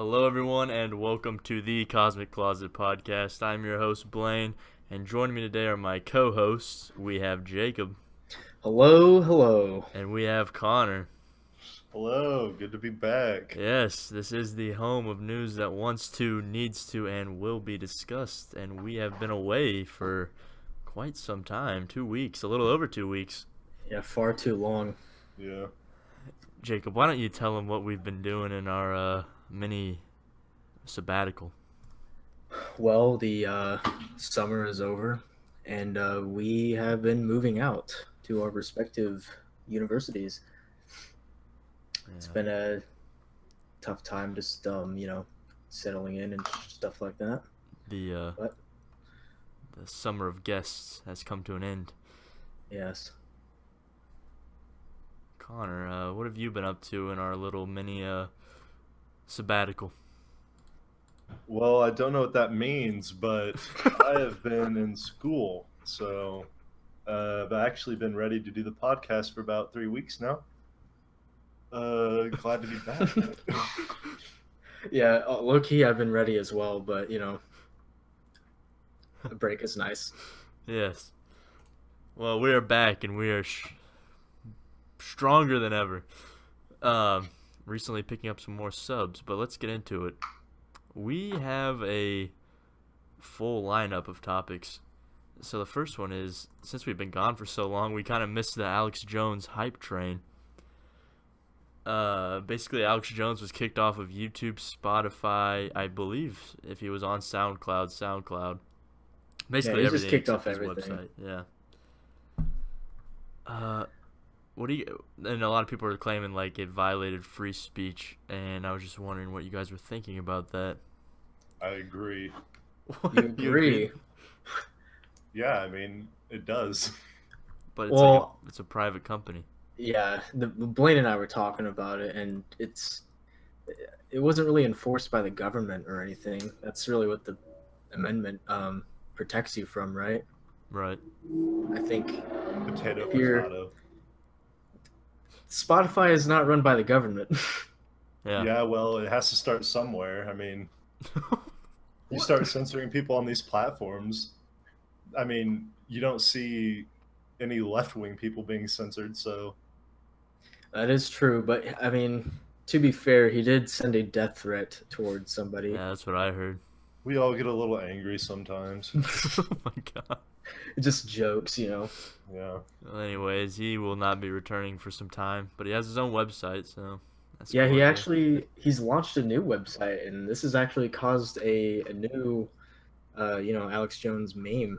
Hello, everyone, and welcome to the Cosmic Closet Podcast. I'm your host, Blaine, and joining me today are my co-hosts. We have Jacob. Hello, hello. And we have Connor. Hello, good to be back. Yes, this is the home of news that wants to, needs to, and will be discussed. And we have been away for quite some time, 2 weeks, a little over 2 weeks. Yeah, far too long. Yeah. Jacob, why don't you tell them what we've been doing in our mini sabbatical? Well, the summer is over, and we have been moving out to our respective universities. Yeah. It's been a tough time, just settling in and stuff like that. The summer of guests has come to an end. Yes. Connor, what have you been up to in our little mini sabbatical? Well, I don't know what that means, but I have been in school, so I've actually been ready to do the podcast for about 3 weeks now. Glad to be back. Yeah, low key, I've been ready as well, but a break is nice. Yes. Well, we are back, and we are stronger than ever. Recently picking up some more subs, but let's get into it. We have a full lineup of topics. So the first one is, since we've been gone for so long, we kind of missed the Alex Jones hype train. Basically, Alex Jones was kicked off of YouTube, Spotify, I believe if he was on SoundCloud. Basically, Yeah, everything just kicked except off his everything. website. Yeah. What do you? And a lot of people are claiming like it violated free speech, and I was just wondering what you guys were thinking about that. I agree. You agree? Yeah, I mean, it does. But it's Well, it's a private company. Yeah, Blaine and I were talking about it, and it wasn't really enforced by the government or anything. That's really what the amendment protects you from, right? Right. I think Potato, if you're potato. Spotify is not run by the government. Yeah. Yeah, well, it has to start somewhere. I mean, you start censoring people on these platforms. I mean, you don't see any left-wing people being censored, so... That is true, but I mean, to be fair, he did send a death threat towards somebody. Yeah, that's what I heard. We all get a little angry sometimes. Oh my god. Just jokes, Yeah. Well, anyways, he will not be returning for some time, but he has his own website, so that's Yeah, cool. he's launched a new website, and this has actually caused a new, Alex Jones meme.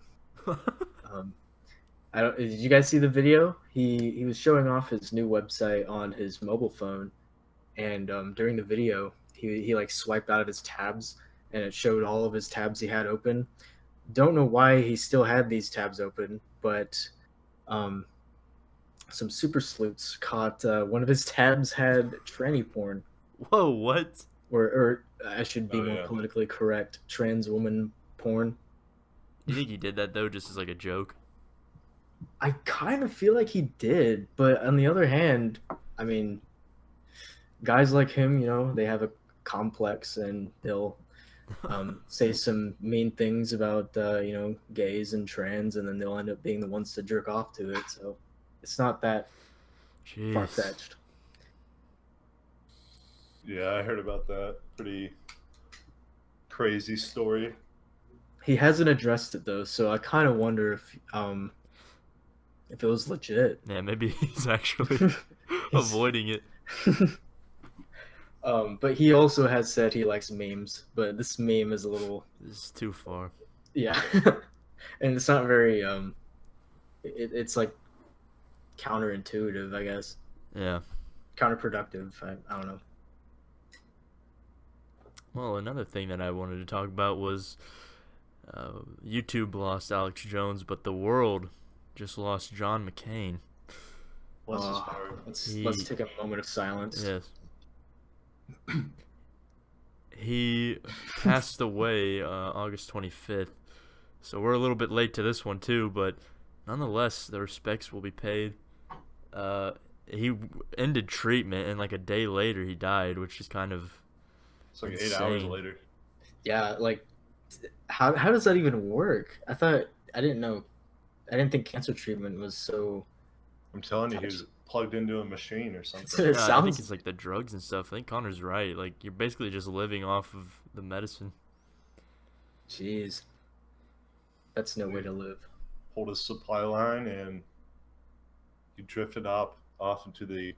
Did you guys see the video? He was showing off his new website on his mobile phone, and during the video, he like swiped out of his tabs, and it showed all of his tabs he had open. Don't know why he still had these tabs open, but some super sleuths caught one of his tabs had tranny porn, Whoa, what? or I should be Oh, more yeah. politically correct, trans woman porn. You think he did that though, just as like a joke? I kind of feel like he did, but on the other hand, I mean, guys like him, they have a complex, and they'll say some mean things about gays and trans, and then they'll end up being the ones to jerk off to it. So it's not that Jeez. far-fetched. Yeah, I heard about that. Pretty crazy story. He hasn't addressed it though, so I kind of wonder if it was legit. Yeah, maybe he's actually avoiding it. But he also has said he likes memes, but this meme is a little, This is too far. yeah, and it's not very it's like counterintuitive, I guess. Yeah. Counterproductive. I don't know. Well, another thing that I wanted to talk about was YouTube lost Alex Jones, but the world just lost John McCain. Bless his heart. Let's take a moment of silence. Yes. He passed away August 25th, so we're a little bit late to this one too, but nonetheless, the respects will be paid. He ended treatment, and like a day later, he died, which is kind of It's like 8 hours Insane. later. Yeah, like how does that even work? I didn't know. I didn't think cancer treatment was so I'm telling you, he was touchy. plugged into a machine or something. It I think sounds. it's like the drugs and stuff. I think Connor's right. Like you're basically just living off of the medicine. Jeez, that's no way He to live. pulled his supply line and he drifted off into the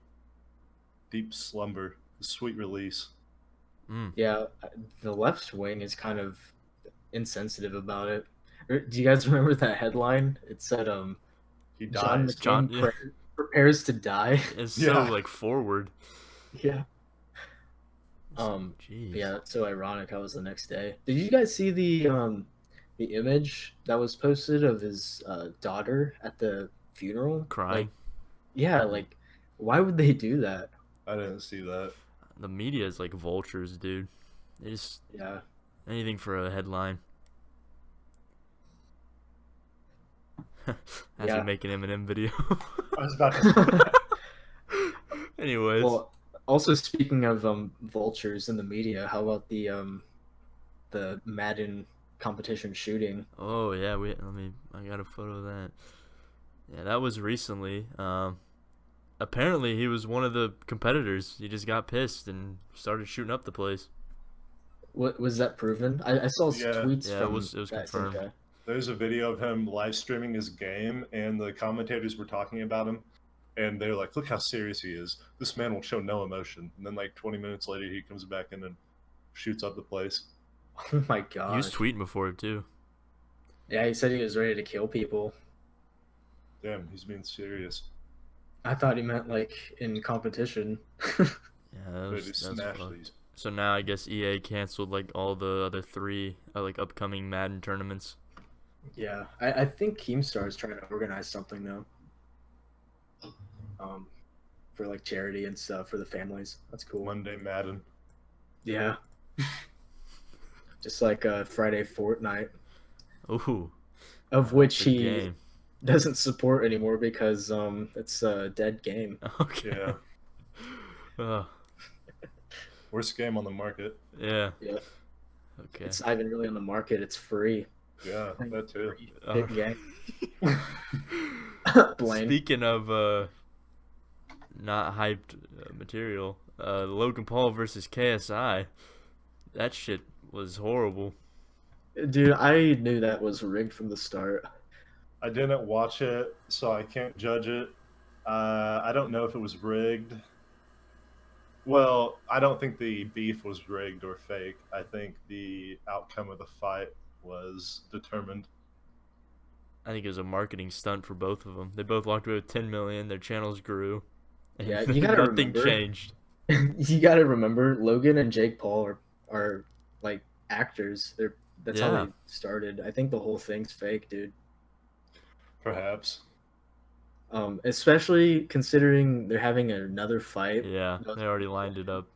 deep slumber, the sweet release. Mm. Yeah, the left wing is kind of insensitive about it. Do you guys remember that headline? It said, He John dies. John, McCain yeah, prepares to die. it's so Yeah. like forward. Yeah. It's like, jeez. Yeah, that's so ironic. How was the next day? Did you guys see the image that was posted of his daughter at the funeral? Crying. Yeah, like why would they do that? I didn't see that. The media is like vultures, dude. They just Yeah. anything for a headline. As Yeah. we make an Eminem video. I was about to. Anyways. Well, also speaking of vultures in the media, how about the Madden competition shooting? Oh yeah, I got a photo of that. Yeah, that was recently. Apparently he was one of the competitors. He just got pissed and started shooting up the place. What was that proven? I saw Yeah. tweets Yeah, from it was that same confirmed. guy. There's a video of him live streaming his game, and the commentators were talking about him, and they're like, "Look how serious he is. This man will show no emotion." And then, like 20 minutes later, he comes back in and shoots up the place. Oh my He was god. tweeting before it too. Yeah, he said he was ready to kill people. Damn, he's being serious. I thought he meant like in competition. Yeah, that Ready was, to that's smash fucked. these. So now I guess EA canceled like all the other three like upcoming Madden tournaments. Yeah, I think Keemstar is trying to organize something though. For like charity and stuff for the families. That's cool. Monday Madden. Yeah. Just like Friday Fortnite, Ooh, of which good he game. doesn't support anymore because it's a dead game. Okay. Yeah. Worst game on the market. Yeah. Yeah. Okay. It's not even really on the market. It's free. Yeah, that too. Big game. Blaine. Speaking of not hyped material, Logan Paul versus KSI, that shit was horrible. Dude, I knew that was rigged from the start. I didn't watch it, so I can't judge it. I don't know if it was rigged. Well, I don't think the beef was rigged or fake. I think the outcome of the fight was determined. I think it was a marketing stunt for both of them. They both walked away with 10 million. Their channels grew. And Yeah, you gotta nothing remember. changed. You gotta remember, Logan and Jake Paul are like actors. That's how Yeah. they started. I think the whole thing's fake, dude. Perhaps. Especially considering they're having another fight. Yeah, they already lined it up.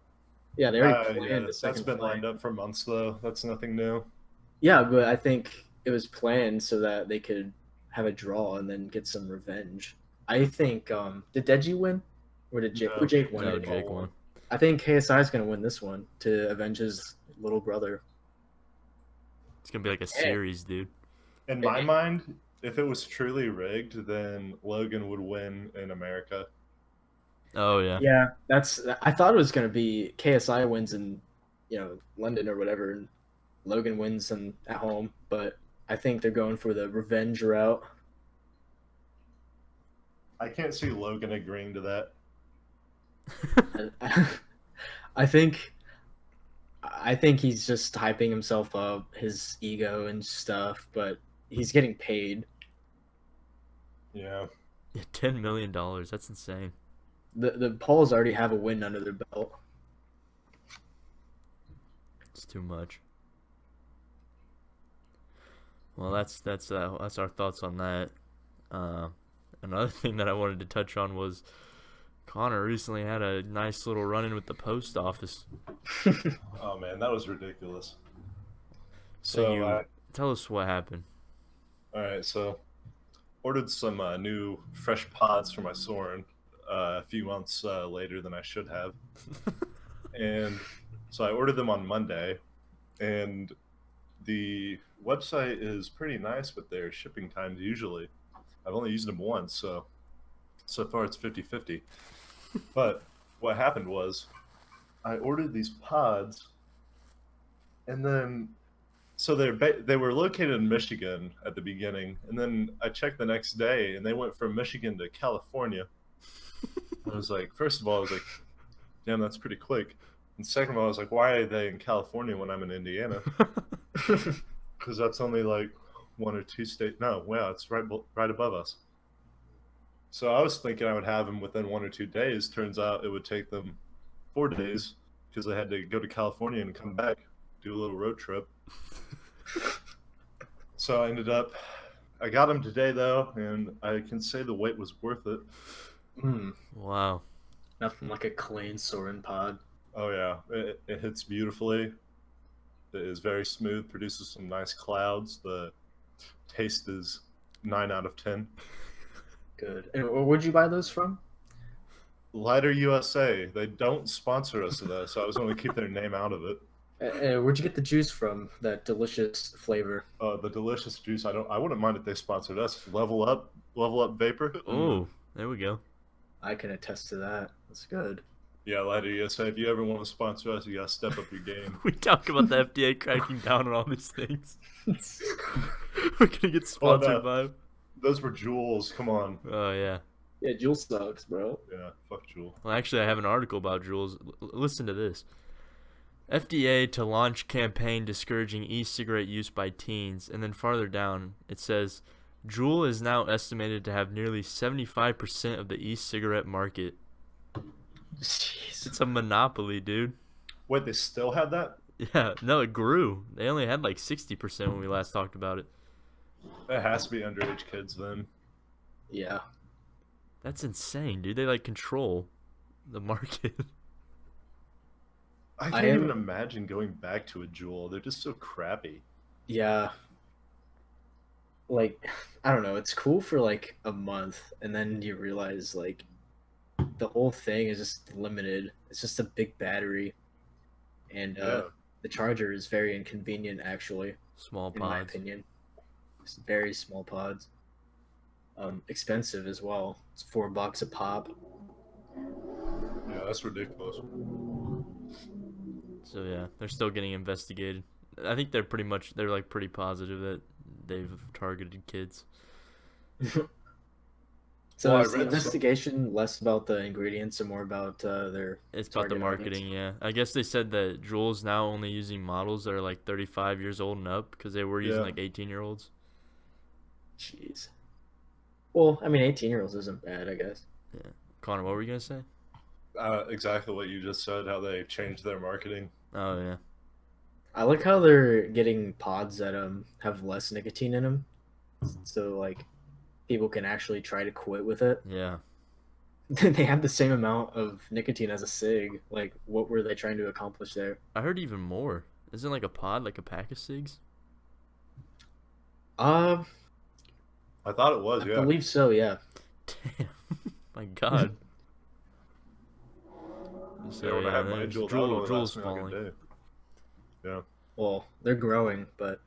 Yeah, they already planned Yeah, the that's second been fight. lined up for months, though. That's nothing new. Yeah, but I think it was planned so that they could have a draw and then get some revenge. I think did Deji win? Or did Jake? No, Or Jake won? No, it? Jake won. I think KSI is gonna win this one to avenge his little brother. It's gonna be like a series, dude. In my mind, if it was truly rigged, then Logan would win in America. Oh yeah. Yeah, I thought it was gonna be KSI wins in, London or whatever, and Logan wins at home. But I think they're going for the revenge route. I can't see Logan agreeing to that. I think he's just hyping himself up, his ego and stuff, but he's getting paid. Yeah. Yeah, $10 million. That's insane. The Pauls already have a win under their belt. It's too much. Well, that's our thoughts on that. Another thing that I wanted to touch on was Connor recently had a nice little run-in with the post office. Oh man, that was ridiculous. So tell us what happened. All right, so ordered some new fresh pods for my Soren a few months later than I should have, and So I ordered them on Monday, and the website is pretty nice with their shipping times usually. I've only used them once, so far it's 50-50. But what happened was I ordered these pods, and then so they were located in Michigan at the beginning, and then I checked the next day, and they went from Michigan to California. I was like, first of all, I was like, damn, that's pretty quick. And second of all, I was like, why are they in California when I'm in Indiana? Because that's only like one or two states. No, wow, it's right above us. So I was thinking I would have them within 1 or 2 days. Turns out it would take them 4 days because they had to go to California and come back, do a little road trip. So I got them today though, and I can say the wait was worth it. Wow. Nothing like a clean Soren pod. Oh yeah, it hits beautifully. It is very smooth, produces some nice clouds. The taste is 9 out of 10. Good. And where'd you buy those from? Lighter USA. They don't sponsor us though, so I was going to keep their name out of it. Where'd you get the juice from? That delicious flavor. The delicious juice. I wouldn't mind if they sponsored us. Level up vapor. Oh, there we go. I can attest to that. That's good. Yeah, Lighter USA. If you ever want to sponsor us, you gotta step up your game. We talk about the FDA cracking down on all these things. We're gonna get sponsored by them. Those were Juuls. Come on. Oh yeah. Yeah, Juul sucks, bro. Yeah, fuck Juul. Well, actually, I have an article about Juuls. Listen to this. FDA to launch campaign discouraging e-cigarette use by teens, and then farther down it says, Juul is now estimated to have nearly 75% of the e-cigarette market. Jeez. It's a monopoly, dude. Wait, they still have that? Yeah, no, it grew. They only had like 60% when we last talked about it. That has to be underage kids then. Yeah. That's insane, dude. They like control the market. I can't even imagine going back to a Juul. They're just so crappy. Yeah. Like, I don't know. It's cool for like a month, and then you realize like the whole thing is just limited. It's just a big battery, and the charger is very inconvenient, actually. Small in my pods. opinion. It's very small pods. Expensive as well. It's $4 a pop. Yeah, that's ridiculous. So yeah, they're still getting investigated. I think they're like pretty positive that they've targeted kids. So Well, is the investigation less about the ingredients and more about their It's about the target marketing, audience? yeah. I guess they said that Juul's now only using models that are like 35 years old and up because they were using like 18-year-olds. Jeez. Well, I mean, 18-year-olds isn't bad, I guess. Yeah. Connor, what were you gonna say? Exactly what you just said, how they changed their marketing. Oh yeah. I like how they're getting pods that have less nicotine in them, so like people can actually try to quit with it. Yeah. They have the same amount of nicotine as a cig. Like, what were they trying to accomplish there? I heard even more. Isn't like a pod like a pack of cigs? I thought it was, I yeah. believe so. Yeah. Damn. My God. Yeah, when I had my Juul, that would only Juul's last me like a falling. day. Yeah. Well, they're growing, but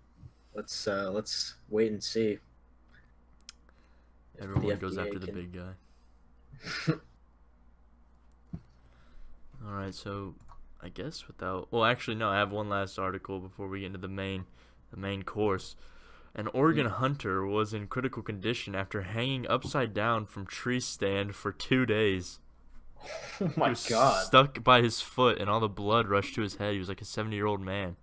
let's wait and see. if Everyone the goes FDA after the can- big guy. All right, so I guess well, actually no, I have one last article before we get into the main course. An Oregon hunter was in critical condition after hanging upside down from tree stand for 2 days. Oh He my was God. stuck by his foot, and all the blood rushed to his head. He was like a 70-year-old man.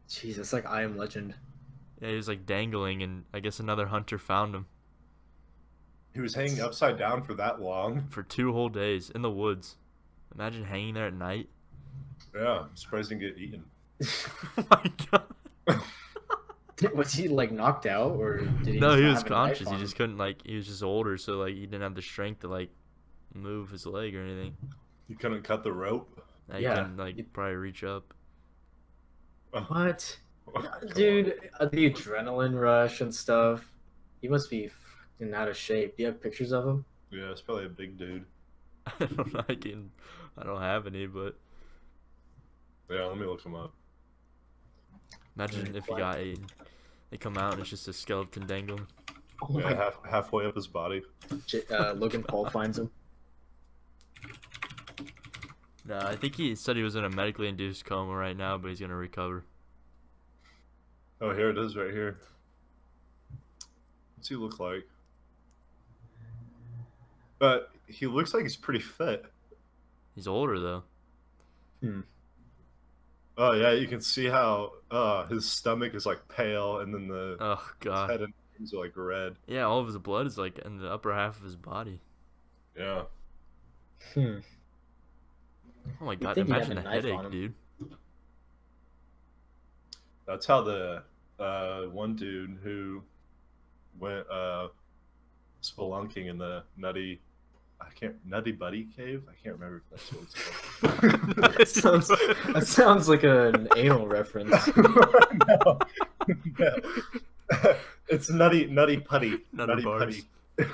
Jeez, it's like I Am Legend. Yeah, he was like dangling, and I guess another hunter found him He was hanging upside down for that long. for 2 whole days in the woods. Imagine hanging there at night. Yeah, I'm surprised he didn't get eaten. Oh my God. Was he like knocked out, or did he? No, just he not was have a knife conscious. He on just him? couldn't he was just older, so like he didn't have the strength to like move his leg or anything. He couldn't cut the rope. He Yeah. couldn't probably reach up. What, Oh, come dude? The adrenaline rush and stuff. He must be fucking out of shape. Do you have pictures of him? on. Yeah, it's probably a big dude. I don't know. I don't have any, but Yeah, let me look him up. Imagine if he got Aiden. They come out and it's just a skeleton dangling. Oh Yeah, my halfway up his body. Logan Paul finds him. Nah, I think he said he was in a medically induced coma right now, but he's gonna recover. Oh, here it is right here. What's he look like? But he looks like he's pretty fit. He's older though. Oh yeah, you can see how his stomach is like pale, and then the Oh his god. head and arms are like red. Yeah, all of his blood is like in the upper half of his body. Yeah. Hmm. Oh my You'd god, think he'd have imagine a the knife headache, on him. dude. That's how the one dude who went spelunking in the Nutty Buddy cave. I can't remember if that's what it's called. That sounds like an anal reference. No. No. It's Nutty Putty. Nutter Nutty bars. Putty.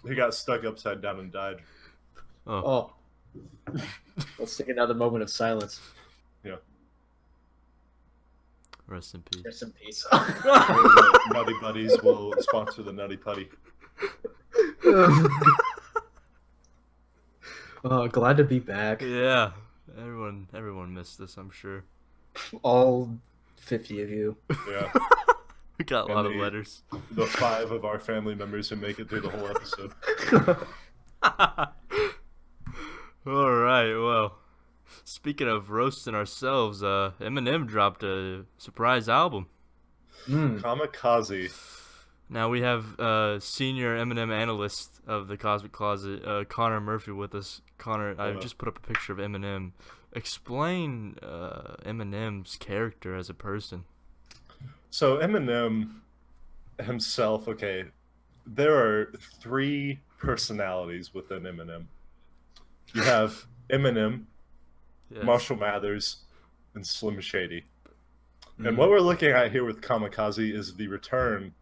He got stuck upside down and died. Oh. Oh. Let's take another moment of silence. Yeah. Rest in peace. Rest in peace. Nutty Buddies will sponsor the Nutty Putty. Glad to be back. Yeah. Everyone missed this, I'm sure. All 50 of you. Yeah. We got a lot of letters. The 5 of our family members who make it through the whole episode. All right, well, speaking of roasting ourselves, Eminem dropped a surprise album. Kamikaze. Now we have senior Eminem analyst of the Cosmic Closet, Connor Murphy, with us. Connor, I just put up a picture of Eminem. Explain Eminem's character as a person. So Eminem himself, okay, there are 3 personalities within Eminem. You have Eminem, Yes. Marshall Mathers, and Slim Shady. And what we're looking at here with Kamikaze is the return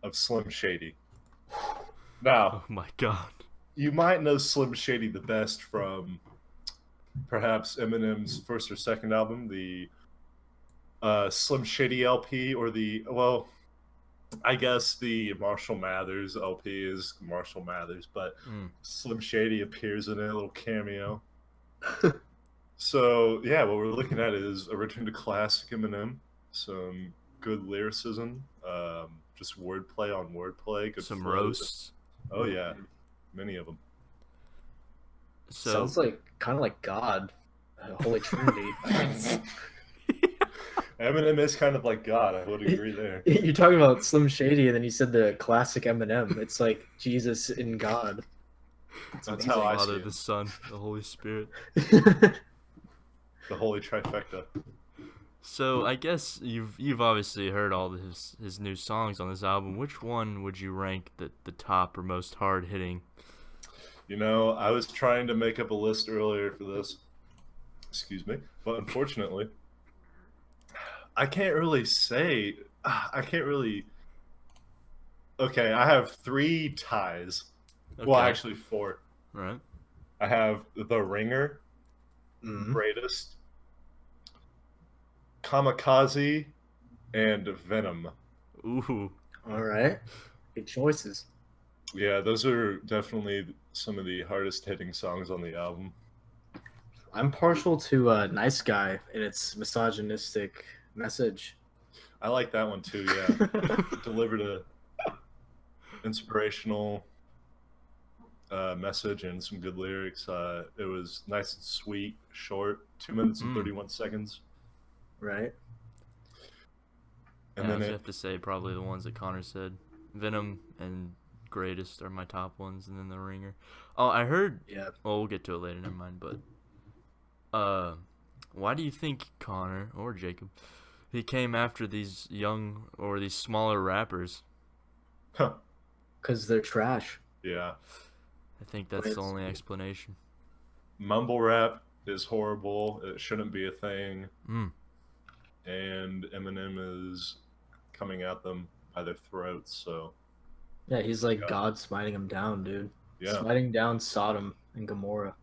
of Slim Shady. Now, Oh my god. you might know Slim Shady the best from perhaps Eminem's first or second album, the Slim Shady LP, or I guess the Marshall Mathers LP is Marshall Mathers, but Slim Shady appears in it, a little cameo. So, yeah, what we're looking at is a return to classic Eminem, some good lyricism, just wordplay on wordplay, good Some flows. roasts. Oh, yeah, many of them. So Sounds like kind of like God, Holy Trinity. Eminem is kind of like God, I would agree there. You're talking about Slim Shady, and then you said the classic Eminem. It's like Jesus and God. That's the how I see Father, it. the Son, the Holy Spirit. The holy trifecta. So I guess you've obviously heard all his new songs on this album. Which one would you rank the top or most hard hitting? You know, I was trying to make up a list earlier for this. Excuse me. But unfortunately, I can't really say. Okay, I have 3 ties. Well, Okay. actually 4. Right. I have The Ringer, Mhm. Greatest, Kamikaze, and Venom. Ooh. All right. Good choices. Yeah, those are definitely some of the hardest hitting songs on the album. I'm partial to Nice Guy and its misogynistic message. I like that one too, yeah. Delivered a inspirational message and some good lyrics. It was nice and sweet, short, 2 minutes and 31 seconds. Right. And Yeah, I then would have to say probably the ones that Connor said. Venom and Greatest are my top ones, and then The Ringer. Oh, I heard. Yeah. Well, we'll get to it later. Never mind. But why do you think Connor or Jacob he came after these young or these smaller rappers? Huh. Because they're trash. Yeah. I think that's the only explanation. Mumble rap is horrible. It shouldn't be a thing. And Eminem is coming at them by their throats, so Yeah, he's like God smiting them down, dude. yeah. Smiting down Sodom and Gomorrah.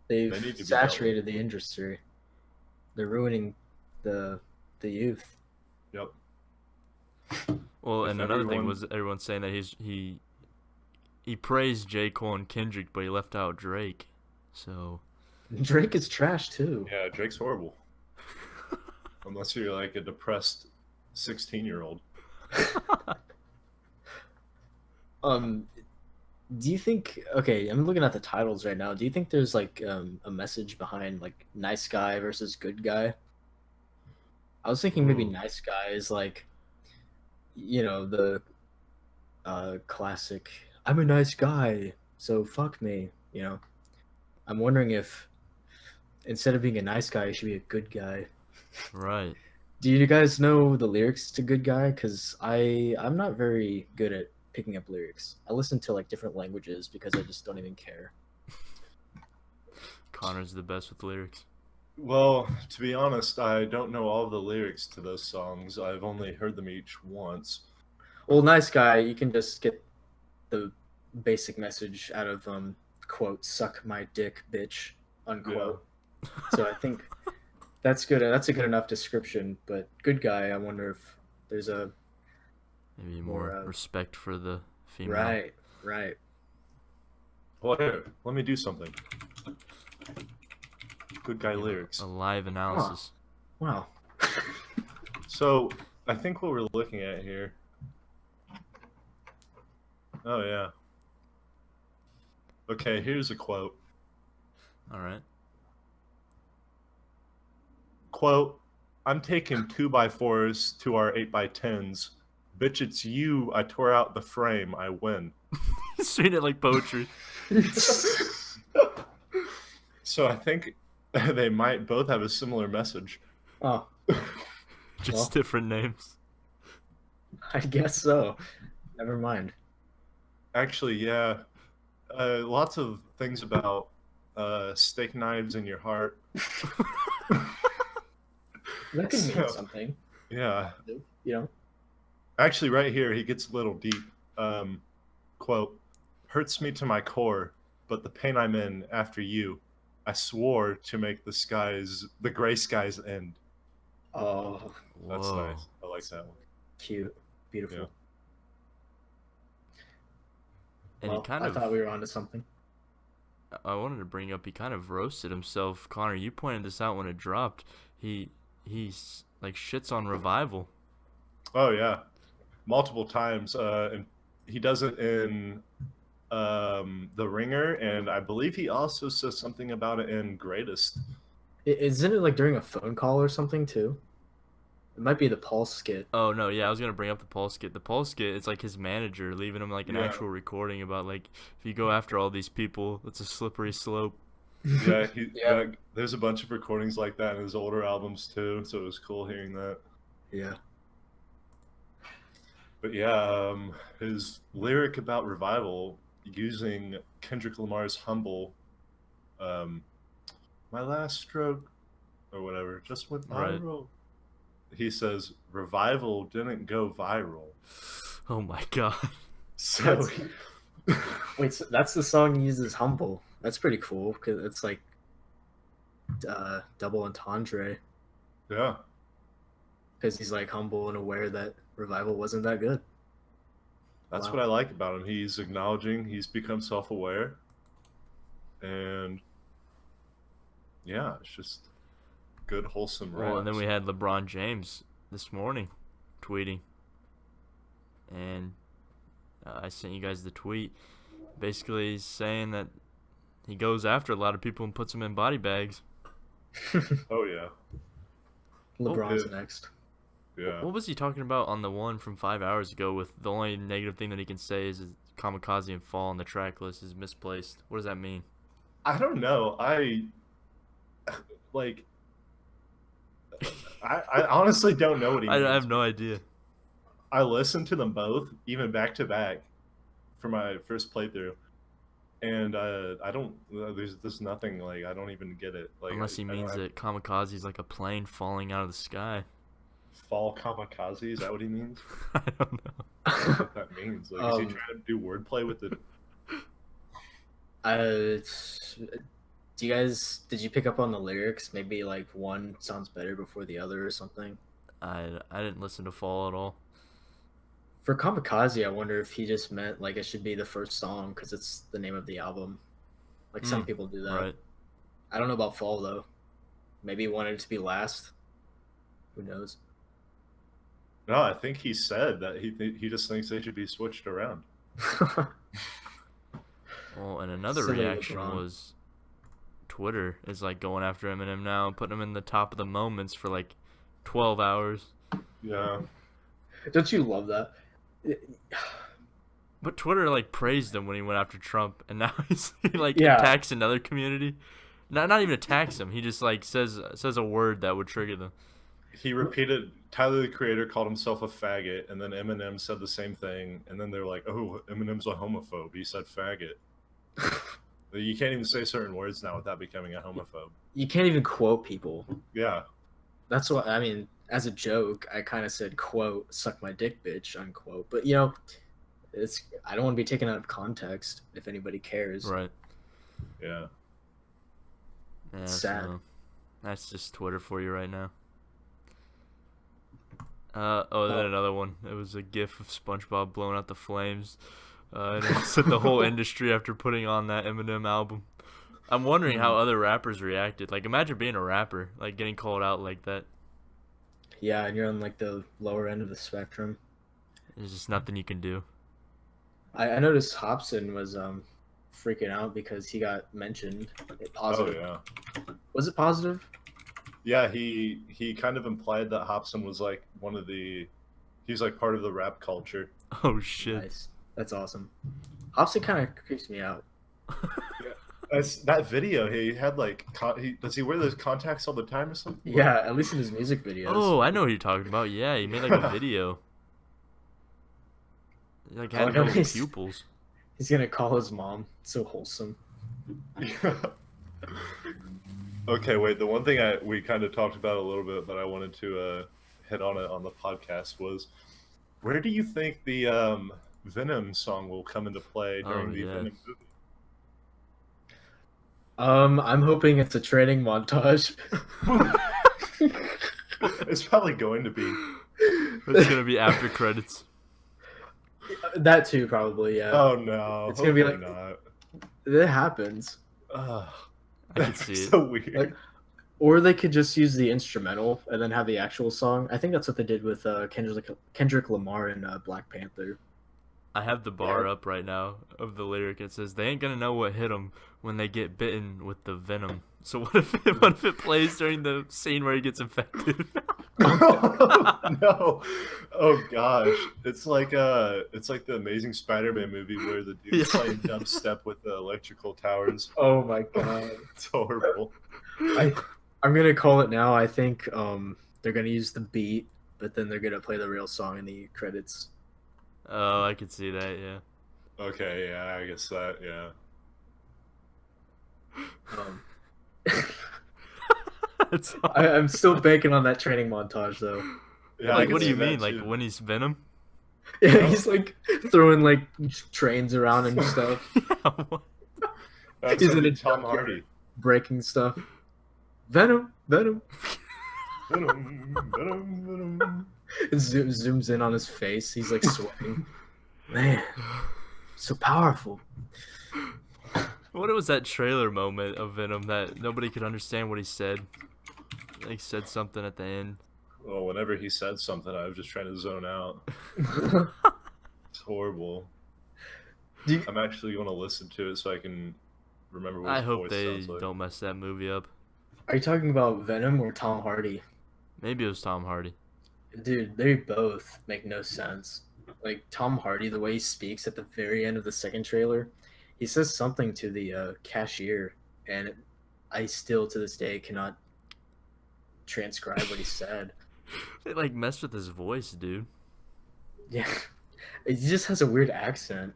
They've They need to be saturated the industry. They're ruining the youth. Yep. Well, If and another thing everyone- was everyone saying that he praised J. Cole and Kendrick, but he left out Drake. So Drake is trash too. Yeah, Drake's horrible. Unless you're like a depressed 16-year-old. Do you think? Okay, I'm looking at the titles right now. Do you think there's like a message behind like nice guy versus good guy? I was thinking maybe Ooh. nice guy is like, the classic. I'm a nice guy, so fuck me. I'm wondering if instead of being a nice guy, you should be a good guy. right. Do you guys know the lyrics to Good Guy? Because I'm not very good at picking up lyrics. I listen to like different languages because I just don't even care. Connor's the best with lyrics. Well, to be honest, I don't know all of the lyrics to those songs. I've only heard them each once. Well, nice guy, you can just get the basic message out of quote "suck my dick, bitch" unquote. So I think that's good. That's a good enough description. But good guy, I wonder if there's a Maybe more respect for the female. right. Well, here, let me do something. Good guy lyrics. A live analysis. Wow. So, I think what we're looking at here. Oh, yeah. Okay, here's a quote. All right. Quote, I'm taking 2x4s to our 8x10s. Bitch, it's you. I tore out the frame. I win. He's reading it like poetry. So I think they might both have a similar message. Oh, Just Well. different names. I guess so. Never mind. Actually, yeah. Lots of things about steak knives in your heart. That could mean So- something. Yeah. You Actually, right here, he gets a little deep. Quote, hurts me to my core, but the pain I'm in after you, I swore to make the gray skies end. Oh, That's Whoa. nice. I like that one. cute. Beautiful. Yeah. And Well, he kind I of. thought we were onto something. I wanted to bring up. He kind of roasted himself. Connor, you pointed this out when it dropped. He's like shits on Revival. Oh, yeah. Multiple times. And he does it in The Ringer, and I believe he also says something about it in Greatest. Isn't it like during a phone call or something too? It might be the Pulse skit. Oh no, yeah, I was gonna bring up the Paul skit. The Paul skit, it's like his manager leaving him like an Yeah. actual recording about like if you go after all these people, it's a slippery slope. Yeah, Yeah. there's a bunch of recordings like that in his older albums too, so it was cool hearing that. Yeah. But yeah, his lyric about Revival using Kendrick Lamar's Humble, my last stroke, or whatever, just went Right. viral. He says, Revival didn't go viral. Oh my god. So, Wait, so that's the song he uses "Humble." That's pretty cool because it's like double entendre yeah. because he's like humble and aware that Revival wasn't that good. That's Wow. what I like about him. He's acknowledging he's become self-aware, and yeah, it's just good, wholesome raps. Well, and then we had LeBron James this morning tweeting, and I sent you guys the tweet. Basically, he's saying that he goes after a lot of people and puts them in body bags. Oh yeah, LeBron's yeah. next. yeah. What was he talking about on the one from 5 hours ago? With the only negative thing that he can say is Kamikaze and Fall on the track list is misplaced. What does that mean? I don't know. I honestly don't know what he means. I have no idea. I listened to them both, even back to back, for my first playthrough, and I don't. There's nothing like I don't even get it. Like Unless he I don't means have- that Kamikaze is like a plane falling out of the sky. fall kamikaze. Is that what he means? I don't know. I don't know what that means. Like, is he Um, trying to do wordplay with it? It's Did you pick up on the lyrics? Maybe like one sounds better before the other or something. I didn't listen to Fall at all. For Kamikaze, I wonder if he just meant like it should be the first song because it's the name of the album. Like some people do that. Right. I don't know about Fall though. Maybe he wanted it to be last. Who knows? No, I think he said that he just thinks they should be switched around. Well, and another Silly reaction LeBron. was Twitter is like going after Eminem now and putting him in the top of the moments for like 12 hours. Yeah. Don't you love that? But Twitter like praised him when he went after Trump, and now he like Yeah. attacks another community. Not even attacks him. He just like says a word that would trigger them. He repeated, Tyler the Creator called himself a faggot, and then Eminem said the same thing, and then they're like, oh, Eminem's a homophobe. He said faggot. You can't even say certain words now without becoming a homophobe. You can't even quote people. Yeah. That's what I mean. As a joke, I kind of said, "quote suck my dick, bitch," unquote. But it's I don't want to be taken out of context if anybody cares. Right. Yeah. Yeah. Sad. So that's just Twitter for you right now. Then another one. It was a gif of SpongeBob blowing out the flames. And it set the whole industry after putting on that Eminem album. I'm wondering how other rappers reacted. Like, imagine being a rapper, like getting called out like that. Yeah, and you're on like the lower end of the spectrum. There's just nothing you can do. I noticed Hobson was freaking out because he got mentioned. Positive. Oh, yeah. Was it positive? Yeah, he kind of implied that Hobson was like he's like part of the rap culture. Oh shit! Nice. That's awesome. Hobson kind of creeps me out. That video, he had like, does he wear those contacts all the time or something? Yeah, at least in his music videos. Oh, I know what you're talking about. Yeah, he made like a video. He like had Oh, no nice. pupils. He's gonna call his mom. So wholesome. Okay, wait. The one thing we kind of talked about a little bit, but I wanted to hit on it on the podcast was, where do you think the Venom song will come into play during the Venom movie? I'm hoping it's a training montage. It's probably going to be. It's gonna be after credits. That too, probably. Yeah. Oh no! It's gonna be like not. That happens. I can see it. So weird. Like, or they could just use the instrumental and then have the actual song. I think that's what they did with Kendrick Lamar in Black Panther. I have the bar up right now of the lyric. It says, "They ain't gonna know what hit them when they get bitten with the venom." So what if it plays during the scene where he gets infected? No! Oh gosh! It's like the Amazing Spider-Man movie where the dude's playing dubstep with the electrical towers. Oh my god! It's horrible. I'm gonna call it now. I think they're gonna use the beat, but then they're gonna play the real song in the credits. Oh, I could see that. Yeah. Okay, yeah, I guess that, yeah. I'm still banking on that training montage though. Yeah, Like, what do you mean? Like when he's Venom? Yeah, he's like throwing like trains around and stuff, Yeah, what? That's he's gonna in be a Tom junkyard. Hardy. breaking stuff. Venom. Venom, venom. It zooms in on his face. He's like sweating. Man, so powerful. What was that trailer moment of Venom that nobody could understand what he said? He said something at the end. Well, whenever he said something, I was just trying to zone out. It's horrible. I'm actually going to listen to it so I can remember what I his hope voice they sounds like. don't mess that movie up. Are you talking about Venom or Tom Hardy? Maybe it was Tom Hardy. Dude, they both make no sense. Like Tom Hardy, the way he speaks at the very end of the second trailer, he says something to the cashier, and I still to this day cannot transcribe what he said. They like messed with his voice, dude. Yeah, he just has a weird accent.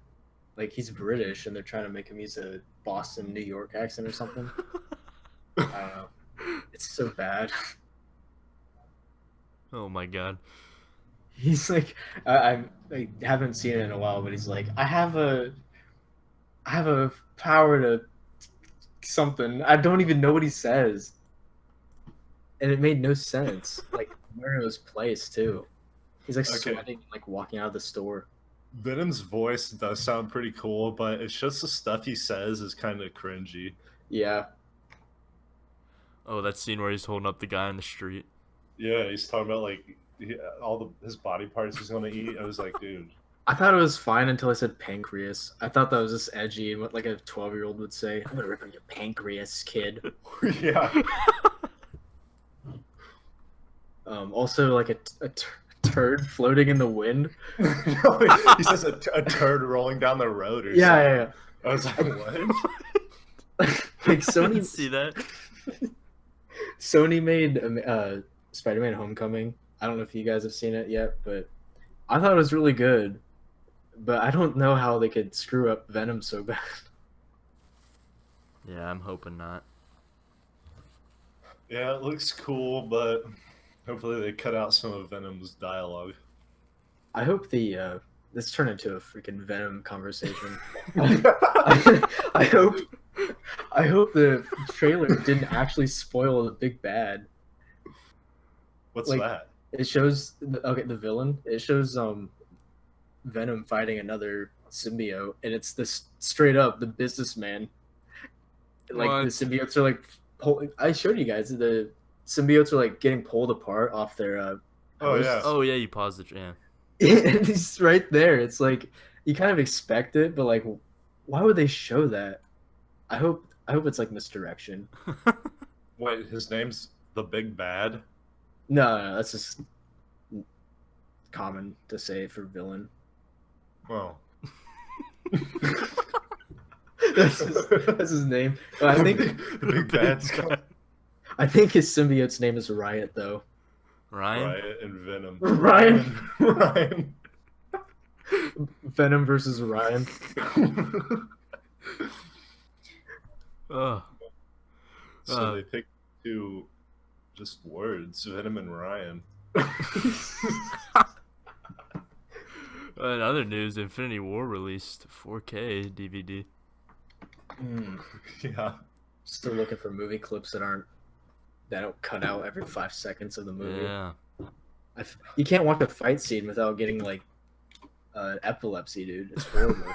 Like he's British, and they're trying to make him use a Boston, New York accent or something. I don't know. It's so bad. Oh my god. He's like, I haven't seen it in a while, but he's like, I have a power to something. I don't even know what he says, and it made no sense. Like where it was placed too. He's like Okay. sweating, like walking out of the store. Venom's voice does sound pretty cool, but it's just the stuff he says is kind of cringy. Yeah, Oh, that scene where he's holding up the guy in the street. Yeah, he's talking about like his body parts he's gonna eat. I was like, dude. I thought it was fine until I said pancreas. I thought that was just edgy and what like a 12-year-old would say. I'm gonna rip on your pancreas, kid. Yeah. Also, like a turd floating in the wind. No, he says a turd rolling down the road or Yeah, something. I was like, what? Like I didn't Sony, see that. Sony made Spider-Man: Homecoming. I don't know if you guys have seen it yet, but I thought it was really good. But I don't know how they could screw up Venom so bad. Yeah, I'm hoping not. Yeah, it looks cool, but hopefully they cut out some of Venom's dialogue. I hope this turned into a freaking Venom conversation. I hope the trailer didn't actually spoil the big bad. What's Like, that? It shows the villain. It shows Venom fighting another symbiote, and it's this straight up the businessman. Like What? the symbiotes are like I showed you guys the symbiotes are like getting pulled apart off their Oh, hosts. yeah. Oh yeah, you paused it. Yeah. And he's right there. It's like you kind of expect it, but like, why would they show that? I hope it's like misdirection. Wait, his name's the Big Bad? No, that's just common to say for villain. Well. That's his name. But I think the Big Bad's got I think his symbiote's name is Riot, though. Ryan. Riot and Venom. Ryan. Ryan. Venom versus Ryan. Oh. So they picked two just words, Venom and Ryan. In other news, Infinity War released 4K DVD. Yeah. Still looking for movie clips that don't cut out every 5 seconds of the movie. Yeah. You can't watch a fight scene without getting like epilepsy, dude. It's horrible.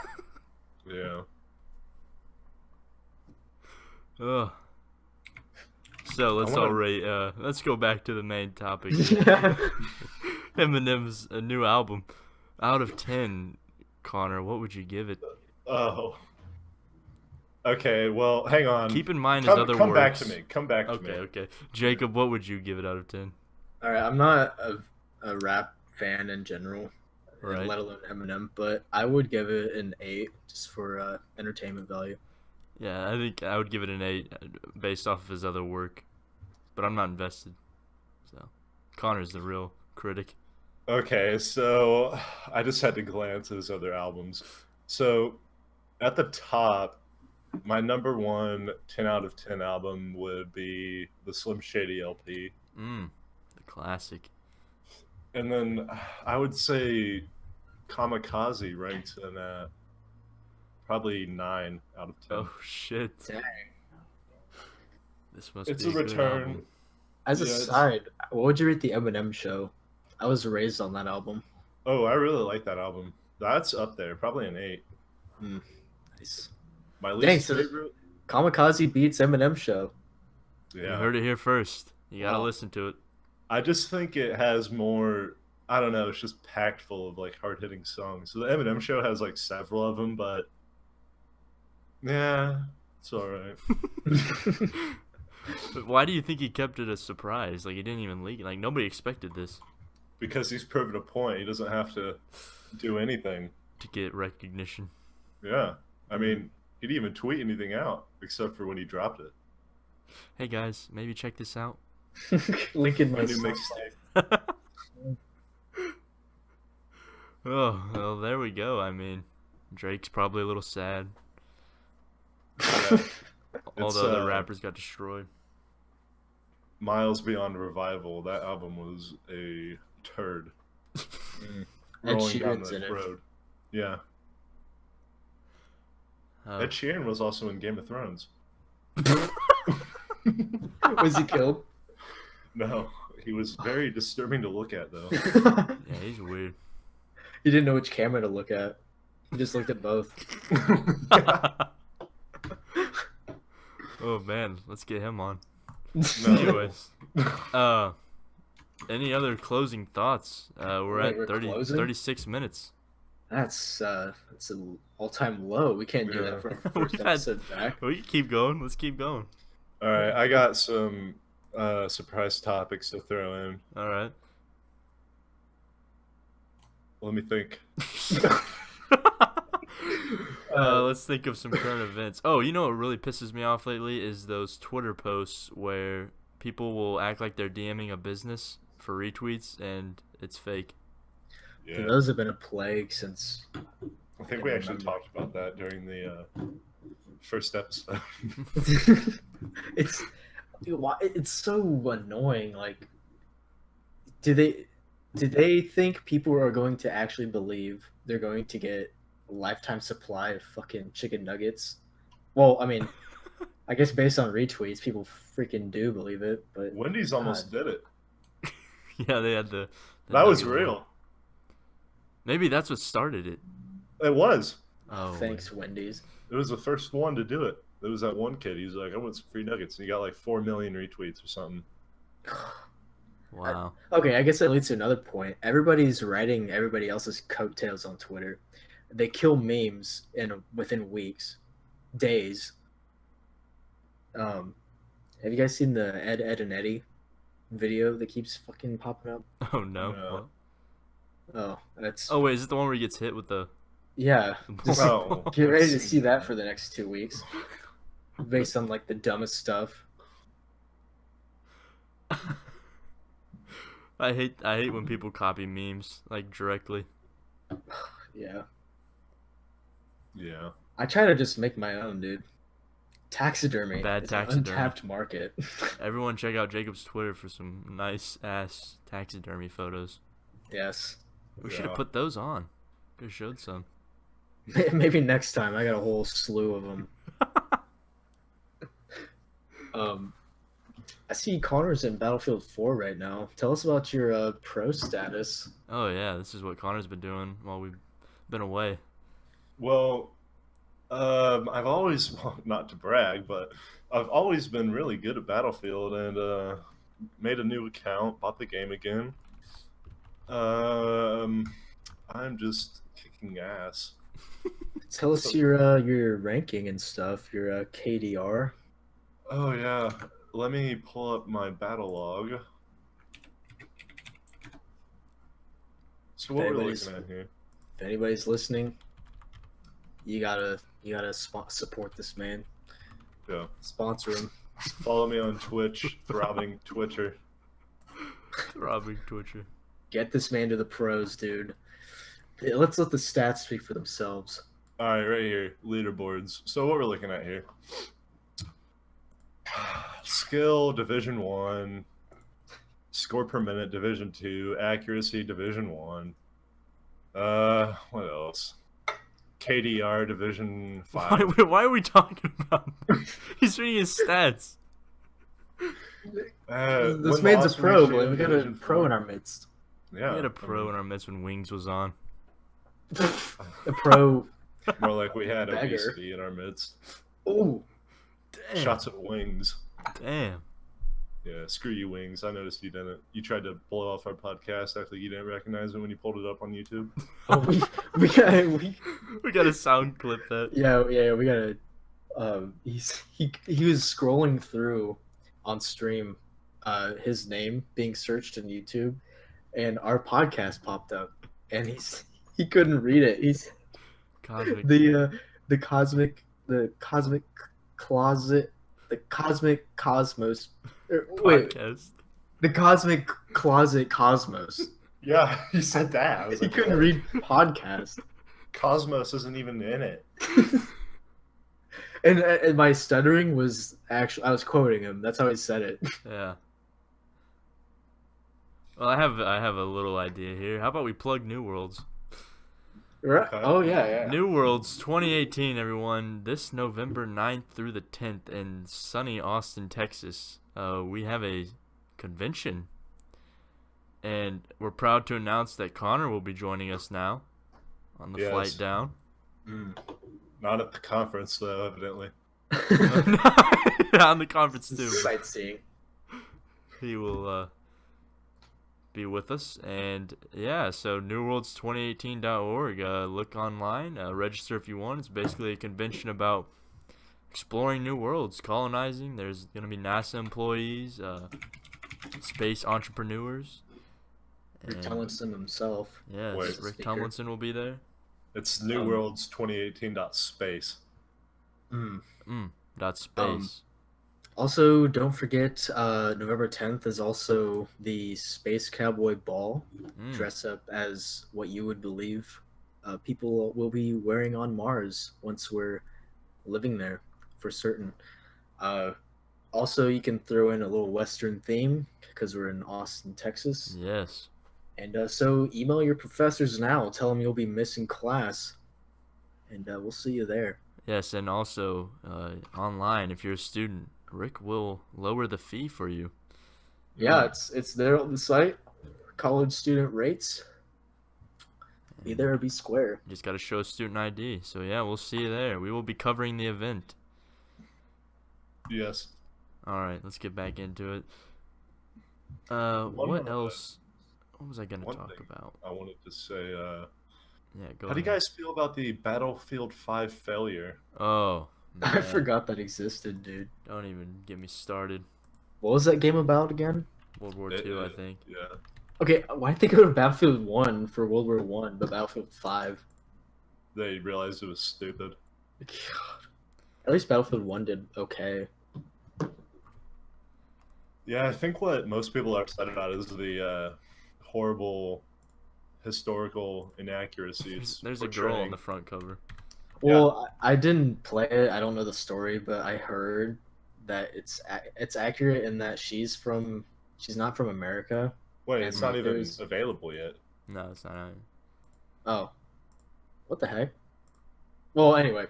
Yeah. Ugh. So let's let's go back to the main topic. Eminem's new album. Out of 10, Connor, what would you give it? Oh. Okay, well, hang on. Keep in mind his other come works. back to me. Come back to me. Okay. Jacob, what would you give it out of 10? All right, I'm not a rap fan in general, Right. let alone Eminem, but I would give it an 8 just for entertainment value. Yeah, I think I would give it an 8 based off of his other work. But I'm not invested. So, Connor's the real critic. Okay, so I just had to glance at his other albums. So at the top, my number one 10 out of 10 album would be the Slim Shady LP. The classic. And then I would say Kamikaze ranks in at probably 9 out of 10. Oh, shit. Dang. This must It's be a good return. album. As a Yeah, it's- side, what would you rate the Eminem show? I was raised on that album. Oh, I really like that album. That's up there, probably an 8. Nice. My Dang, least so favorite. Kamikaze beats Eminem show. You Yeah. heard it here first. You gotta Wow. listen to it. I just think it has more. I don't know. It's just packed full of like hard hitting songs. So the Eminem show has like several of them, but yeah, it's all right. But why do you think he kept it a surprise? Like, he didn't even leak it. Like, nobody expected this Because he's proven a point. He doesn't have to do anything. to get recognition. Yeah, I mean, he didn't even tweet anything out except for when he dropped it. Hey, guys, maybe check this out. Link in my My new song. mixtape. Oh, well, there we go. I mean, Drake's probably a little sad. All It's, the other rappers got destroyed. Miles Beyond Revival. That album was a turd. Ed Rolling down Sheeran's the in it. road. Yeah. Oh, Ed Sheeran was also in Game of Thrones. Was he killed? No, he was very disturbing to look at, though. Yeah, he's weird. He didn't know which camera to look at. He just looked at both. Oh man, let's get him on. No. Anyways, any other closing thoughts? We're Wait, at we're 36 minutes. That's an all-time low. We can't do Yeah. that for our first We've had- episode back. We can keep going. Let's keep going. All right, I got some surprise topics to throw in. All right. Let me think. Let's think of some current events. Oh, you know what really pisses me off lately is those Twitter posts where people will act like they're DMing a business for retweets and it's fake. Yeah, Those have been a plague since. I think we actually talked about that during the first episode. It's so annoying. Like, do they think people are going to actually believe they're going to get a lifetime supply of fucking chicken nuggets? Well, I mean, I guess based on retweets, people freaking do believe it. But Wendy's almost did it. Yeah, they had the That was nugget one. real. Maybe that's what started it. It was. Oh, thanks, Wendy's. It was the first one to do it. There was that one kid. He's like, I want some free nuggets. And he got like 4 million retweets or something. Wow. Okay, I guess that leads to another point. Everybody's riding everybody else's coattails on Twitter. They kill memes within weeks, days. Have you guys seen the Ed, and Eddie video that keeps fucking popping up? Oh no. No. What? Oh, that's Oh wait, is it the one where he gets hit with the? yeah. Just Oh, get ready to I've see seen that that. for the next 2 weeks, based on like the dumbest stuff. I hate when people copy memes like directly. Yeah, Yeah. I try to just make my own, dude. Taxidermy. Bad It's an taxidermy. untapped market. Everyone check out Jacob's Twitter for some nice ass taxidermy photos. Yes. We should have Yeah. put those on. Could have showed some. Maybe next time. I got a whole slew of them. I see Connor's in Battlefield 4 right now. Tell us about your pro status. Oh yeah, this is what Connor's been doing while we've been away. Well, I've always, well, not to brag, but I've always been really good at Battlefield and made a new account, bought the game again. I'm just kicking ass. Tell us your ranking and stuff. Your KDR. Oh yeah, let me pull up my battle log. So what we're Anybody's- looking at here? If anybody's listening, you gotta support this man. Yeah. Sponsor him. Follow me on Twitch, throbbing Twitcher. Robbing Twitcher. Get this man to the pros, dude. Let's let the stats speak for themselves. All right, right here, leaderboards. So what we're looking at here: skill Division 1, score per minute Division 2, accuracy Division 1. What else? KDR Division 5. Why are we talking about? He's reading his stats. This win man's loss a pro, ratio, but we got a Division pro 4. in our midst. Yeah, We had a pro in our midst when Wings was on. A pro. More like we had Beggar. obesity in our midst. Ooh. Damn. Shots at Wings. Damn. Yeah, screw you, Wings. I noticed you didn't. You tried to blow off our podcast after you didn't recognize it when you pulled it up on YouTube. Oh, we We gotta sound clip that. yeah, we gotta. He was scrolling through on stream, his name being searched in YouTube, and our podcast popped up, and he couldn't read it. He's Cosmic. the cosmic closet, the cosmic cosmos. Wait, Podcast. the cosmic closet cosmos. Yeah, he said that. I was He like, couldn't read podcast. Cosmos isn't even in it. And my stuttering was actually, I was quoting him. That's how he said it. Yeah. Well, I have a little idea here. How about we plug New Worlds? Right. Okay. Oh yeah. New Worlds 2018, everyone. This November 9th through the 10th in sunny Austin, Texas. We have a convention. And we're proud to announce that Connor will be joining us now on the flight Yes. down. Not at the conference, though, evidently. On the conference, too. Sightseeing. He will be with us. And yeah, so newworlds2018.org. Look online, register if you want. It's basically a convention about exploring new worlds, colonizing. There's going to be NASA employees, space entrepreneurs. Rick and- Tomlinson himself. Yes, Wait. Rick Speaker. Tomlinson will be there. It's New Worlds 2018.space. Dot space. Also, don't forget, November 10th is also the Space Cowboy Ball. Dress up as what you would believe people will be wearing on Mars once we're living there, for certain. Also, you can throw in a little Western theme because we're in Austin, Texas. Yes. And so email your professors now. Tell them you'll be missing class. And we'll see you there. Yes, and also online, if you're a student, Rick will lower the fee for you. Yeah, it's there on the site. College student rates. Be there or be square. You just got to show a student ID. So yeah, we'll see you there. We will be covering the event. Yes. All right, let's get back into it. One What more else? What was I gonna one talk thing. about? I wanted to say, Yeah, go. how do you ahead. guys feel about the Battlefield 5 failure? Oh, I man. forgot that existed, dude. Don't even get me started. What was that game about again? World War II, I think. Yeah. Okay, why did they go to Battlefield 1 for World War 1, but Battlefield 5? They realized it was stupid. God. At least Battlefield 1 did okay. Yeah, I think what most people are upset about is the horrible historical inaccuracies. There's a girl on portraying. the front cover. Well, I didn't play it. I don't know the story, but I heard that it's accurate in that she's not from America. Wait, and it's not even there's- available yet. No, it's not. Oh, what the heck? Well, anyway,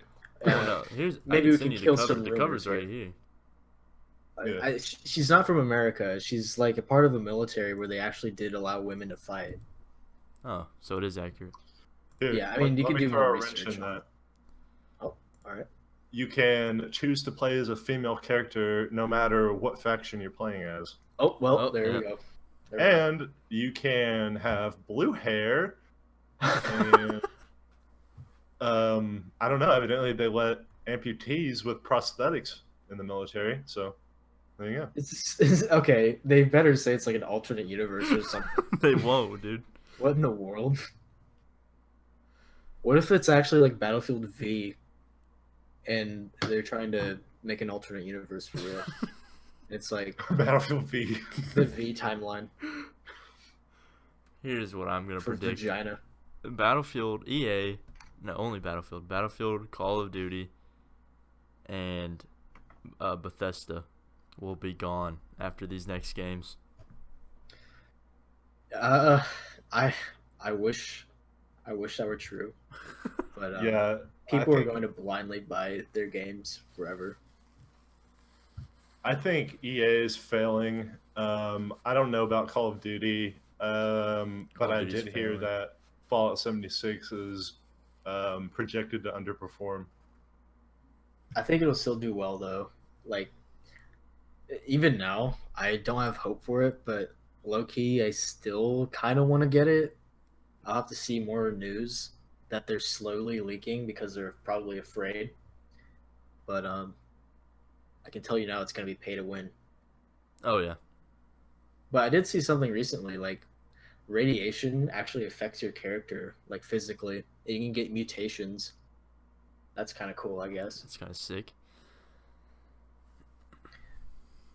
Oh no, here's maybe I we can can send you kill the cover. some The rumors cover's here. right here. Yeah. she's not from America. She's like a part of the military where they actually did allow women to fight. Oh, so it is accurate. Dude, Yeah, I mean, you let can me do throw more a research wrench in on that. All right. You can choose to play as a female character no matter what faction you're playing as. Oh well, Oh, there yeah. we go. There we go. And you can have blue hair. And, I don't know. Evidently, they let amputees with prosthetics in the military. So there you go. It's okay. They better say it's like an alternate universe or something. They won't, dude. What in the world? What if it's actually like Battlefield V, and they're trying to make an alternate universe for real? It's like Battlefield V. the V timeline Here's what I'm gonna for predict. vagina. Battlefield, EA, not only Battlefield, Call of Duty, and Bethesda will be gone after these next games. I wish that were true, but Yeah. people I are think- going to blindly buy their games forever. I think EA is failing. I don't know about Call of Duty, but I Duty's did hear failing. that Fallout 76 is projected to underperform. I think it'll still do well though. Like even now, I don't have hope for it, but low key, I still kind of want to get it. I'll have to see more news that they're slowly leaking because they're probably afraid. But I can tell you now, it's gonna be pay to win. Oh yeah. But I did see something recently, like radiation actually affects your character, like physically. You can get mutations. That's kind of cool, I guess. It's kind of sick.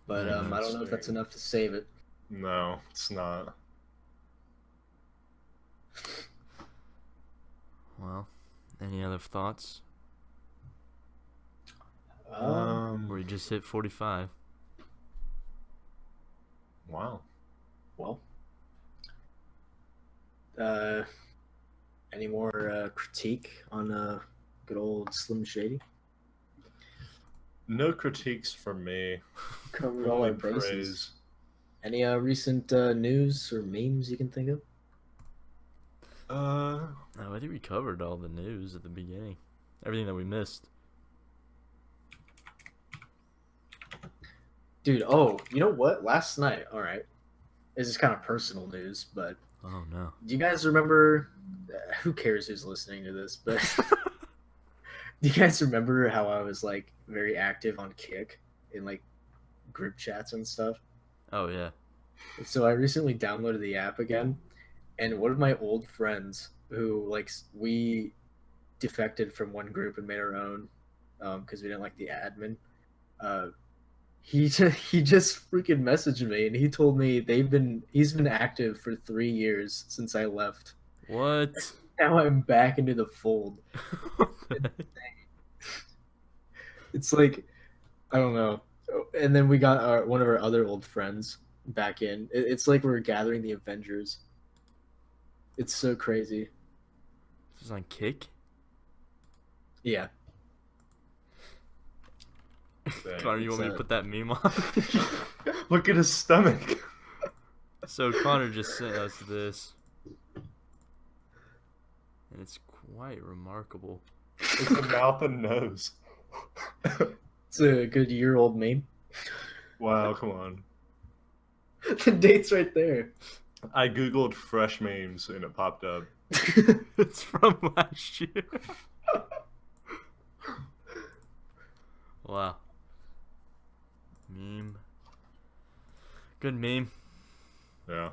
But Yeah, I don't know if that's interesting. enough to save it. No, it's not. Well, any other thoughts? We just hit 45. Wow. Well, Any more critique on good old Slim Shady? No critiques from me. Covered all our Only bases. praise. Any recent news or memes you can think of? No, I think we covered all the news at the beginning. Everything that we missed. Dude, oh, you know what? Last night, all right. This is kind of personal news, but Oh no. do you guys remember? Who cares who's listening to this? But do you guys remember how I was like very active on Kick in like group chats and stuff? Oh yeah. So I recently downloaded the app again, and one of my old friends who like we defected from one group and made our own because we didn't like the admin. He just freaking messaged me and he told me he's been active for 3 years since I left. What? Now I'm back into the fold. It's like I don't know. And then we got one of our other old friends back in. It's like we're gathering the Avengers. It's so crazy. This is on Kick? Yeah. Connor, you want me to put that meme on? Look at his stomach. So Connor just sent us this. And it's quite remarkable. It's a mouth and nose. It's a good year-old meme. Wow, come on. The date's right there. I googled fresh memes and it popped up. It's from last year. Wow. Meme. Good meme. Yeah.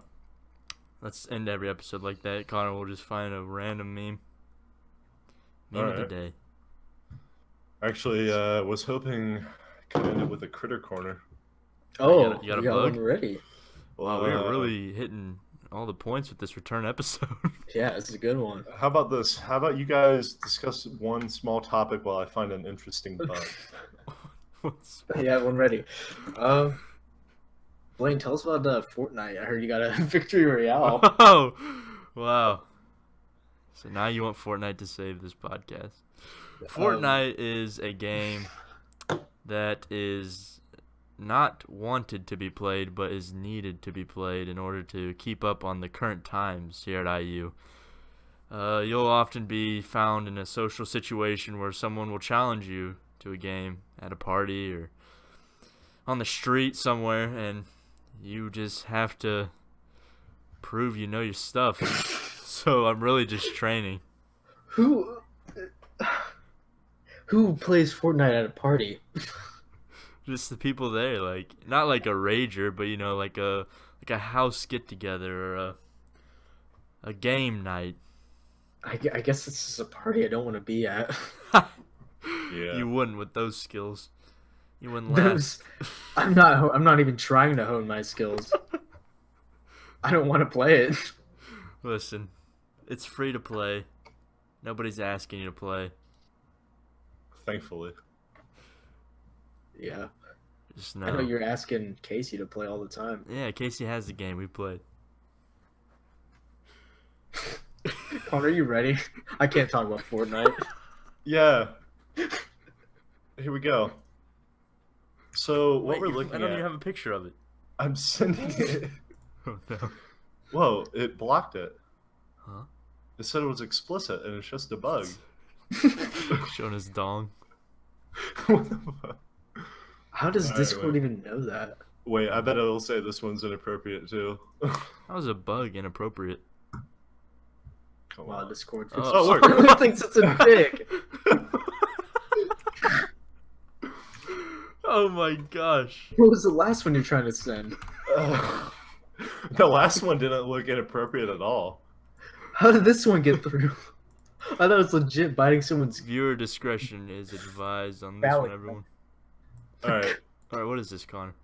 Let's end every episode like that. Connor will just find a random meme. Meme of the Alright. day. Actually, was hoping could end it with a critter corner. Oh, you got a we got bug? one ready. Wow, we're really hitting all the points with this return episode. Yeah, it's a good one. How about this? How about you guys discuss one small topic while I find an interesting bug? Yeah, one ready. Blaine, tell us about Fortnite. I heard you got a victory royale. Oh, wow. So now you want Fortnite to save this podcast. Fortnite is a game that is not wanted to be played, but is needed to be played in order to keep up on the current times here at IU. You'll often be found in a social situation where someone will challenge you to a game at a party or on the street somewhere, and you just have to prove you know your stuff. So I'm really just training. Who plays Fortnite at a party? Just the people there, like not like a rager, but you know, like a house get together or a game night. I guess this is a party I don't want to be at. Yeah. You wouldn't with those skills. You wouldn't last. I'm not even trying to hone my skills. I don't want to play it. Listen, it's free to play. Nobody's asking you to play. Thankfully. Yeah. Just I know you're asking Casey to play all the time. Yeah, Casey has the game. We played. Connor, are you ready? I can't talk about Fortnite. Yeah. Here we go. So what Wait, we're looking I don't at, even have a picture of it. I'm sending it. Oh no. Whoa! It blocked it. Huh? It said it was explicit, and it's just a bug. Showing his dong. What the fuck? How does Alright, Discord wait. even know that? Wait, I bet it'll say this one's inappropriate too. How is a bug inappropriate? Come Wow, on. Discord Oh, it worked. It thinks it's a dick. Oh my gosh. What was the last one you're trying to send? The last one didn't look inappropriate at all. How did this one get through? I thought it was legit biting someone's. Viewer discretion is advised on this Valid. one, everyone. All right. All right, what is this, Connor?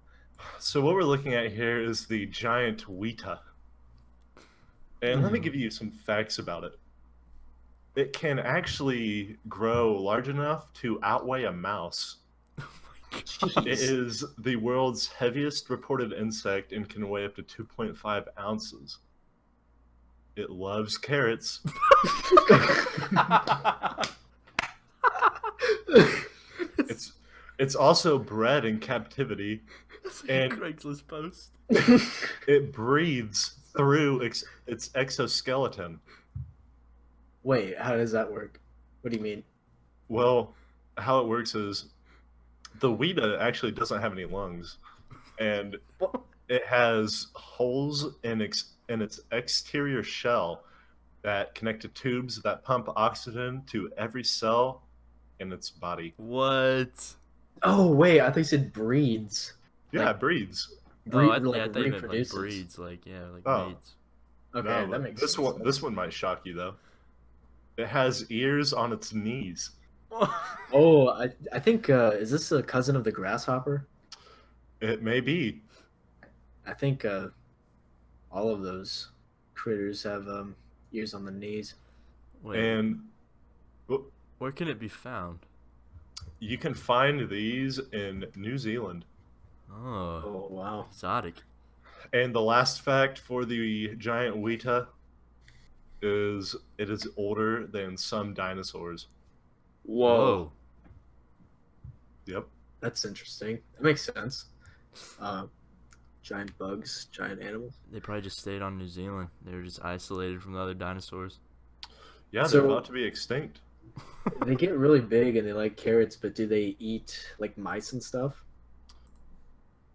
So what we're looking at here is the giant Weta. And let me give you some facts about it. It can actually grow large enough to outweigh a mouse. It is the world's heaviest reported insect and can weigh up to 2.5 ounces. It loves carrots. It's also bred in captivity, It's and a Craigslist post. it breathes through its exoskeleton. Wait, how does that work? What do you mean? Well, how it works is the Weta actually doesn't have any lungs, and it has holes in its exterior shell that connect to tubes that pump oxygen to every cell in its body. What? Oh wait, I thought you said breeds. Yeah, Like it breeds. Oh, like I thought you meant like reproduces. breeds, like like Oh. maids. Okay, No, that but makes this sense. one might shock you though. It has ears on its knees. Oh, I think is this a cousin of the grasshopper? It may be. I think all of those critters have ears on the knees. Wait, And well, where can it be found? you can find these in New Zealand. Oh, Oh wow. exotic. And the last fact for the giant Weta is it is older than some dinosaurs. Whoa. Yep. That's interesting. That makes sense. Giant bugs, giant animals. They probably just stayed on New Zealand. They were just isolated from the other dinosaurs. Yeah, So- they're about to be extinct. They get really big and they like carrots, but do they eat like mice and stuff?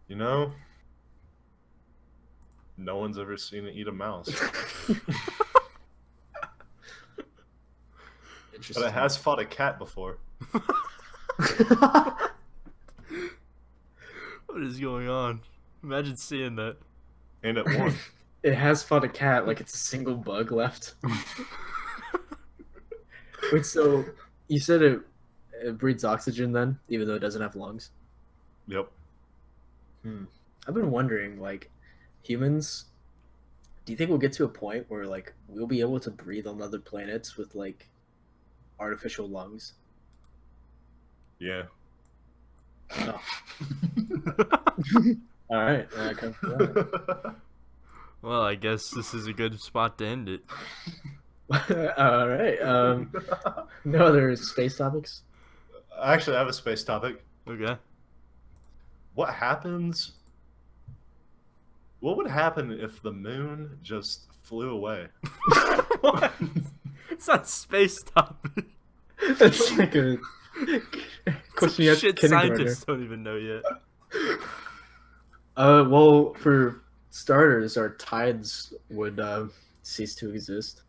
You know, no one's ever seen it eat a mouse. Interesting. But it has fought a cat before. What is going on? Imagine seeing that. And it won. It has fought a cat like it's a single bug left. Wait, so you said it breathes oxygen then, even though it doesn't have lungs? Yep. I've been wondering, like, humans, do you think we'll get to a point where like we'll be able to breathe on other planets with like artificial lungs? Yeah. Oh. All right, come for that. Well, I guess this is a good spot to end it. All right. No other space topics? Actually, I have a space topic. Okay. What happens? What would happen if the moon just flew away? What? It's not a space topic. That's like a question you have Shit kindergartner. scientists don't even know yet. Well, for starters, our tides would cease to exist.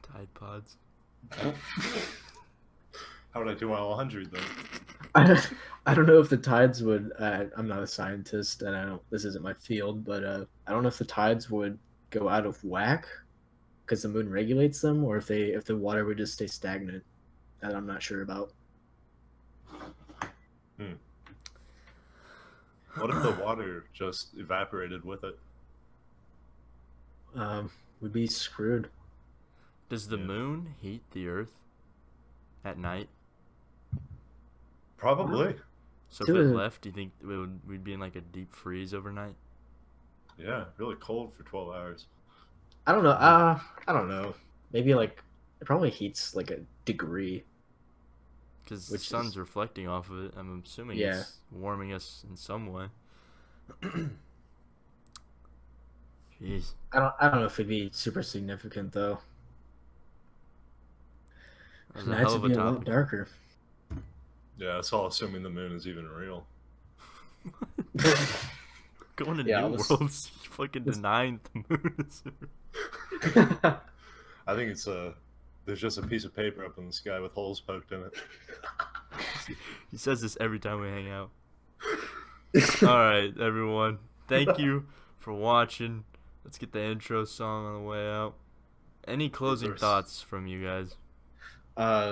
Tide Pods. How would I do my 100 then? I don't know if the tides would. I'm not a scientist, and this isn't my field, but I don't know if the tides would go out of whack because the moon regulates them, or if the water would just stay stagnant. That I'm not sure about. What if the water just evaporated with it? We'd be screwed. Does the Yeah. moon heat the Earth at night? Probably. So if To it the- left, do you think we'd be in like a deep freeze overnight? Yeah, really cold for 12 hours. I don't know. I don't know. Maybe like it probably heats like a degree. Because the Which sun's is- reflecting off of it. I'm assuming Yeah. it's warming us in some way. Jeez. I don't know if it'd be super significant though. That was a Nights hell would of be a a lot topic. darker. Yeah, that's all assuming the moon is even real. Going to Yeah, New let's- Worlds, fucking let's- denying the moon is real. I think it's there's just a piece of paper up in the sky with holes poked in it. He says this every time we hang out. Alright, everyone. Thank you for watching. Let's get the intro song on the way out. Any closing Verse. thoughts from you guys?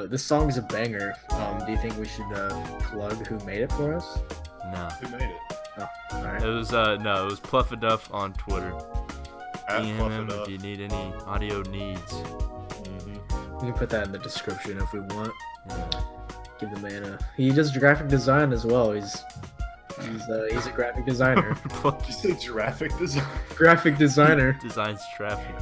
This song is a banger. Do you think we should plug who made it for us? No. Who made it? All right. It was no, it was Pluffaduff on Twitter. At DM Fluff him It if Up. you need any audio needs. Mhm. We can put that in the description if we want. Yeah. Give the man a. He does graphic design as well. He's He's a graphic designer. Did you say graphic design? Graphic designer. Designs traffic.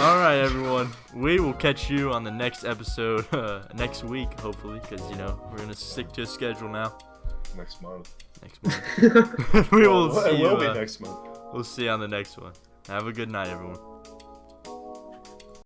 All right, everyone. We will catch you on the next episode next week, hopefully, because we're gonna stick to a schedule now. Next month. Next month. We will see It will you. be next month. We'll see you on the next one. Have a good night, everyone.